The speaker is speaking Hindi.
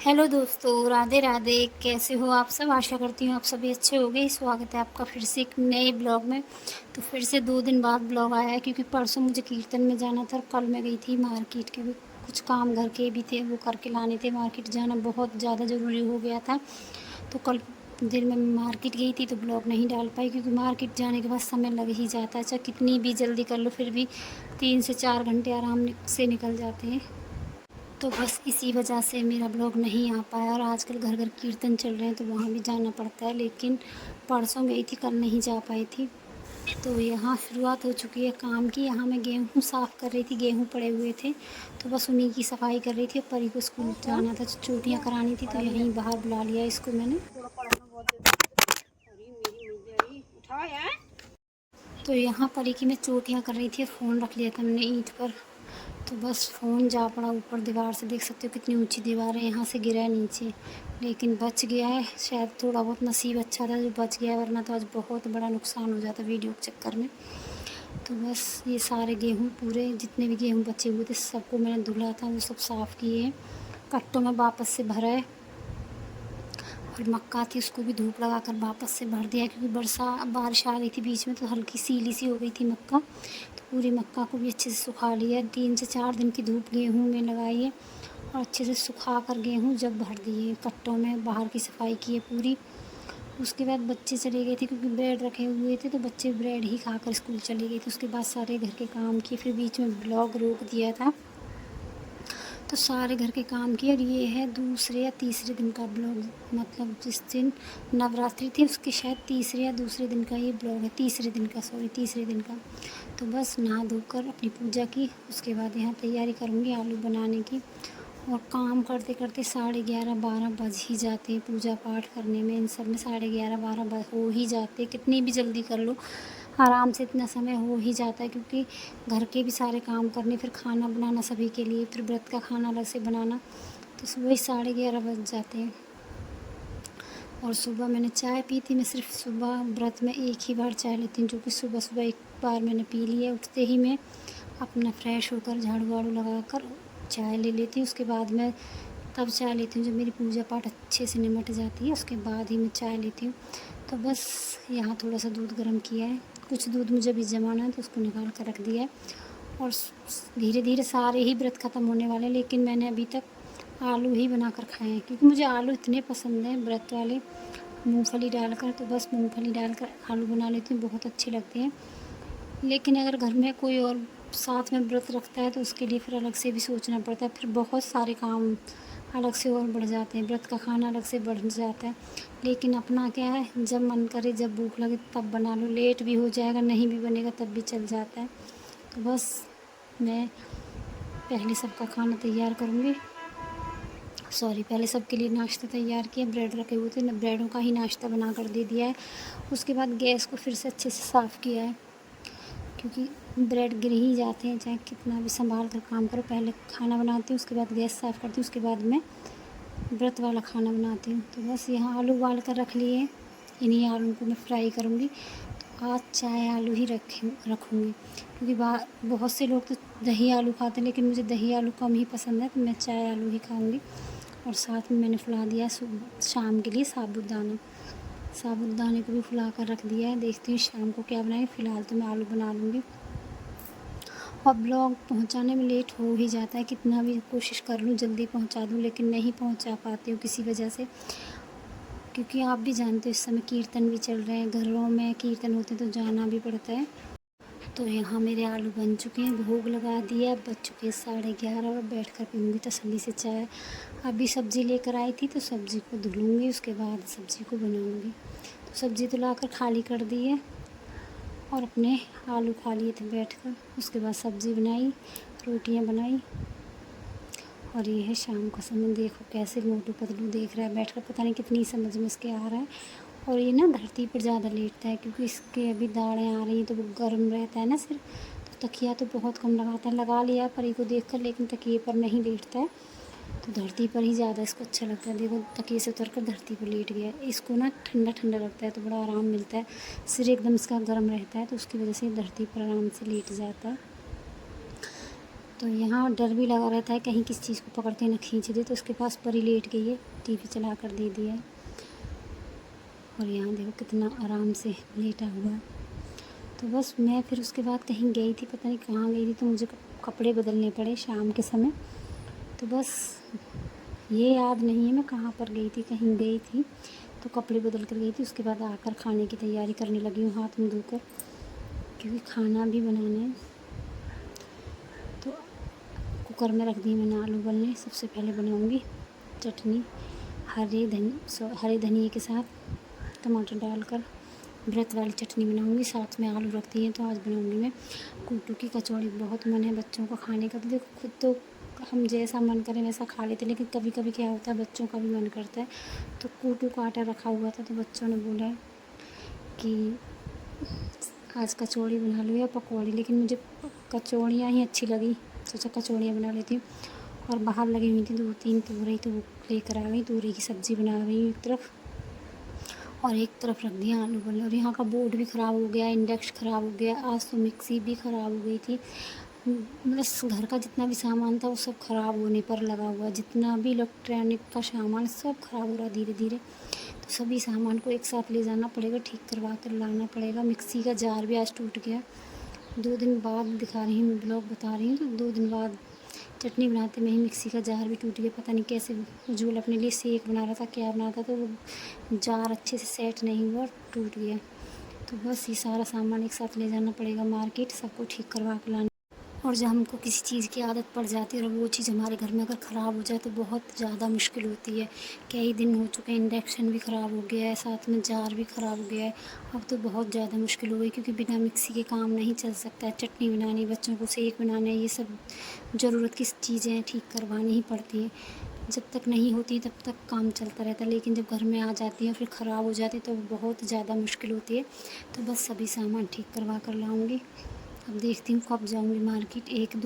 हेलो दोस्तों, राधे राधे। कैसे हो आप सब? आशा करती हूँ आप सभी अच्छे होंगे। स्वागत है आपका फिर से एक नए ब्लॉग में। तो फिर से 2 दिन बाद ब्लॉग आया है क्योंकि परसों मुझे कीर्तन में जाना था और कल मैं गई थी मार्केट के भी कुछ काम घर के भी थे, वो करके लाने थे। मार्केट जाना बहुत ज़्यादा ज़रूरी हो गया था। तो कल दिन में मार्केट गई थी तो ब्लॉग नहीं डाल पाई क्योंकि मार्केट जाने के बाद समय लग ही जाता है। चाहे कितनी भी जल्दी कर लो फिर भी 3 से 4 घंटे आराम से निकल जाते हैं। तो बस इसी वजह से मेरा ब्लॉग नहीं आ पाया। और आजकल घर घर कीर्तन चल रहे हैं तो वहाँ भी जाना पड़ता है, लेकिन परसों गई थी, कल नहीं जा पाई थी। तो यहाँ शुरुआत हो चुकी है काम की। यहाँ मैं गेहूँ साफ़ कर रही थी, गेहूँ पड़े हुए थे तो बस उन्हीं की सफाई कर रही थी। और परी को स्कूल जाना था, चोटियाँ करानी थी, तो यहीं बाहर बुला लिया इसको मैंने। तो यहाँ परी की मैं चोटियाँ कर रही थी, फ़ोन रख लिया था मैंने ईंट पर। तो बस फ़ोन जा पड़ा ऊपर दीवार से। देख सकते हो कितनी ऊंची दीवार है, यहाँ से गिरा है नीचे, लेकिन बच गया है। शायद थोड़ा बहुत नसीब अच्छा था जो बच गया है, वरना तो आज बहुत बड़ा नुकसान हो जाता वीडियो के चक्कर में। तो बस ये सारे गेहूँ, पूरे जितने भी गेहूँ बचे हुए थे सबको मैंने धुला था, वो सब साफ़ किए हैं, कट्टों में वापस से भरा है। और मक्का थी उसको भी धूप लगा कर वापस से भर दिया क्योंकि बारिश आ गई थी बीच में, तो हल्की सीली सी हो गई थी मक्का। तो पूरी मक्का को भी अच्छे से सुखा लिया। 3 से 4 दिन की धूप गेहूँ में लगाई है और अच्छे से सुखा कर गेहूँ जब भर दिए कट्टों में, बाहर की सफाई की है पूरी। उसके बाद बच्चे चले गए थे क्योंकि ब्रेड रखे हुए थे, तो बच्चे ब्रेड ही खाकर स्कूल चले गए थे। उसके बाद सारे घर के काम किए, फिर बीच में ब्लॉग रोक दिया था। तो सारे घर के काम किए। और ये है दूसरे या तीसरे दिन का ब्लॉग, मतलब जिस दिन नवरात्रि थी उसके शायद तीसरे या दूसरे दिन का ये ब्लॉग है। तीसरे दिन का, सॉरी, तीसरे दिन का। तो बस नहा धोकर अपनी पूजा की, उसके बाद यहाँ तैयारी करूँगी आलू बनाने की। और काम करते करते 11:30-12 बज ही जाते हैं पूजा पाठ करने में। इन सब में 11:30-12 हो ही जाते, कितनी भी जल्दी कर लो आराम से इतना समय हो ही जाता है क्योंकि घर के भी सारे काम करने, फिर खाना बनाना सभी के लिए, फिर व्रत का खाना अलग से बनाना, तो सुबह ही 11:30 बज जाते हैं। और सुबह मैंने चाय पी थी। मैं सिर्फ सुबह व्रत में एक ही बार चाय लेती हूँ, जो कि सुबह सुबह एक बार मैंने पी ली है। उठते ही मैं अपना फ्रेश होकर झाड़ू वाड़ू लगा कर चाय ले लेती हूँ। उसके बाद मैं तब चाय लेती हूँ जब मेरी पूजा पाठ अच्छे से निमट जाती है, उसके बाद ही मैं चाय लेती हूँ। तो बस यहाँ थोड़ा सा दूध गर्म किया है, कुछ दूध मुझे अभी जमाना है तो उसको निकाल कर रख दिया है। और धीरे धीरे सारे ही व्रत ख़त्म होने वाले हैं, लेकिन मैंने अभी तक आलू ही बनाकर खाए हैं क्योंकि मुझे आलू इतने पसंद हैं व्रत वाले, मूंगफली डालकर। तो बस मूंगफली डालकर आलू बना लेती हूँ, बहुत अच्छे लगते हैं। लेकिन अगर घर में कोई और साथ में व्रत रखता है तो उसके लिए फिर अलग से भी सोचना पड़ता है, फिर बहुत सारे काम अलग से और बढ़ जाते हैं, व्रत का खाना अलग से बढ़ जाता है। लेकिन अपना क्या है, जब मन करे, जब भूख लगे तब बना लो, लेट भी हो जाएगा, नहीं भी बनेगा तब भी चल जाता है। तो बस मैं पहले सबका खाना तैयार करूँगी, सॉरी, पहले सबके लिए नाश्ता तैयार किया। ब्रेड रखे हुए थे ना, ब्रेडों का ही नाश्ता बना कर दे दिया है। उसके बाद गैस को फिर से अच्छे से साफ़ किया है क्योंकि ब्रेड गिर ही जाते हैं, चाहे कितना भी संभाल कर काम करो। पहले खाना बनाती हूँ, उसके बाद गैस साफ़ करती हूँ, उसके बाद मैं व्रत वाला खाना बनाती हूँ। तो बस यहाँ आलू उबाल कर रख लिए हैं, इन्हीं आलू को मैं फ्राई करूँगी। तो आज चाय आलू ही रखूँगी क्योंकि बहुत से लोग तो दही आलू खाते हैं, लेकिन मुझे दही आलू कम ही पसंद है, तो मैं चाय आलू ही खाऊँगी। और साथ में मैंने फुला दिया शाम के लिए साबुदाने को भी फुला कर रख दिया है। देखती हूँ शाम को क्या बनाएंगे, फ़िलहाल तो मैं आलू बना लूँगी। और ब्लॉग पहुंचाने में लेट हो ही जाता है, कितना भी कोशिश कर लूँ जल्दी पहुंचा दूँ, लेकिन नहीं पहुंचा पाती हूँ किसी वजह से, क्योंकि आप भी जानते हो इस समय कीर्तन भी चल रहे हैं, घरों में कीर्तन होते तो जाना भी पड़ता है। तो यहाँ मेरे आलू बन चुके हैं, भोग लगा दिया, बज चुके हैं 11:30 और बैठ कर पीऊँगी तसल्ली से चाय। अभी सब्ज़ी लेकर आई थी तो सब्ज़ी को धुलूँगी, उसके बाद सब्ज़ी को बनाऊँगी। तो सब्ज़ी तो ला कर खाली कर दी है और अपने आलू खा लिए थे बैठकर। उसके बाद सब्ज़ी बनाई, रोटियां बनाई। और ये है शाम का समय, देखो कैसे मोटू पतलू देख रहा है बैठकर, पता नहीं कितनी समझ में इसके आ रहा है। और ये ना धरती पर ज़्यादा लेटता है क्योंकि इसके अभी दाढ़ें आ रही हैं तो वो गर्म रहता है ना सिर, तो तकिया तो बहुत कम लगाता है। लगा लिया परी को देख कर, लेकिन तकिए पर नहीं लेटता है, तो धरती पर ही ज़्यादा इसको अच्छा लगता है। देखो तकिए से उतर कर धरती पर लेट गया। इसको ना ठंडा ठंडा लगता है तो बड़ा आराम मिलता है, सिर एकदम इसका गर्म रहता है, तो उसकी वजह से धरती पर आराम से लेट जाता है। तो यहाँ डर भी लगा रहता है कहीं किसी चीज़ को पकड़ के ना खींच दे, तो उसके पास परी लेट गई है, टीवी चला कर दे दिया है। और यहाँ देखो कितना आराम से लेटा हुआ है। तो बस मैं फिर उसके बाद कहीं गई थी, पता नहीं कहाँ गई थी, तो मुझे कपड़े बदलने पड़े शाम के समय। तो बस ये याद नहीं है मैं कहाँ पर गई थी, कहीं गई थी तो कपड़े बदल कर गई थी। उसके बाद आकर खाने की तैयारी करने लगी हूँ हाथ मुँह धोकर, क्योंकि खाना भी बनाना है। तो कुकर में रख दी मैंने आलू उबलने। सबसे पहले बनाऊँगी चटनी हरे धनिए के साथ टमाटर डालकर व्रत वाली चटनी बनाऊँगी। साथ में आलू रख दिए, तो आज बनाऊँगी मैं कूटू की कचौड़ी। बहुत मन है बच्चों को खाने का, तो देखो खुद तो हम जैसा मन करे वैसा खा लेते, लेकिन कभी कभी क्या होता है बच्चों का भी मन करता है। तो कूटू का आटा रखा हुआ था, तो बच्चों ने बोला कि आज कचौड़ी बना लो या पकौड़ी, लेकिन मुझे कचौड़ियाँ ही अच्छी लगी, सोचा कचौड़ियाँ बना लेती हूँ। और बाहर लगी हुई थी 2-3 तुरई, तो वो लेकर आ गई। तुरई की सब्ज़ी बना रही हूँ एक तरफ, और एक तरफ रख दिया आलू उबलने। और यहाँ का बोर्ड भी ख़राब हो गया, इंडेक्स ख़राब हो गया, आज तो मिक्सी भी ख़राब हो गई थी। मतलब घर का जितना भी सामान था वो सब ख़राब होने पर लगा हुआ, जितना भी इलेक्ट्रॉनिक का सामान सब ख़राब हो रहा धीरे धीरे। तो सभी सामान को एक साथ ले जाना पड़ेगा, ठीक करवा कर लाना पड़ेगा। मिक्सी का जार भी आज टूट गया। 2 दिन बाद दिखा रही हूँ, ब्लॉग बता रही हूँ, तो 2 दिन बाद चटनी बनाते में ही मिक्सी का जार भी टूट गया। पता नहीं कैसे उज्ज्वल अपने लिए सेक बना रहा था, क्या बना रहा था, तो वो जार अच्छे से सेट नहीं हुआ और टूट गया। तो बस ये सारा सामान एक साथ ले जाना पड़ेगा मार्केट, सबको ठीक करवा के लाना। और जब हमको किसी चीज़ की आदत पड़ जाती है और वो चीज़ हमारे घर में अगर ख़राब हो जाए तो बहुत ज़्यादा मुश्किल होती है। कई दिन हो चुके हैं, इंडक्शन भी ख़राब हो गया है, साथ में जार भी ख़राब हो गया है। अब तो बहुत ज़्यादा मुश्किल हो गई, क्योंकि बिना मिक्सी के काम नहीं चल सकता है। चटनी बनानी, बच्चों को सेक बनाना, ये सब ज़रूरत की चीज़ें ठीक करवानी ही पड़ती हैं। जब तक नहीं होती तब तक काम चलता रहता है, लेकिन जब घर में आ जाती हैं फिर ख़राब हो जाती है तो बहुत ज़्यादा मुश्किल होती है। तो बस सभी सामान ठीक करवा कर लाऊँगी। अब देखती हूँ कब जाऊँगी मार्केट, 1-2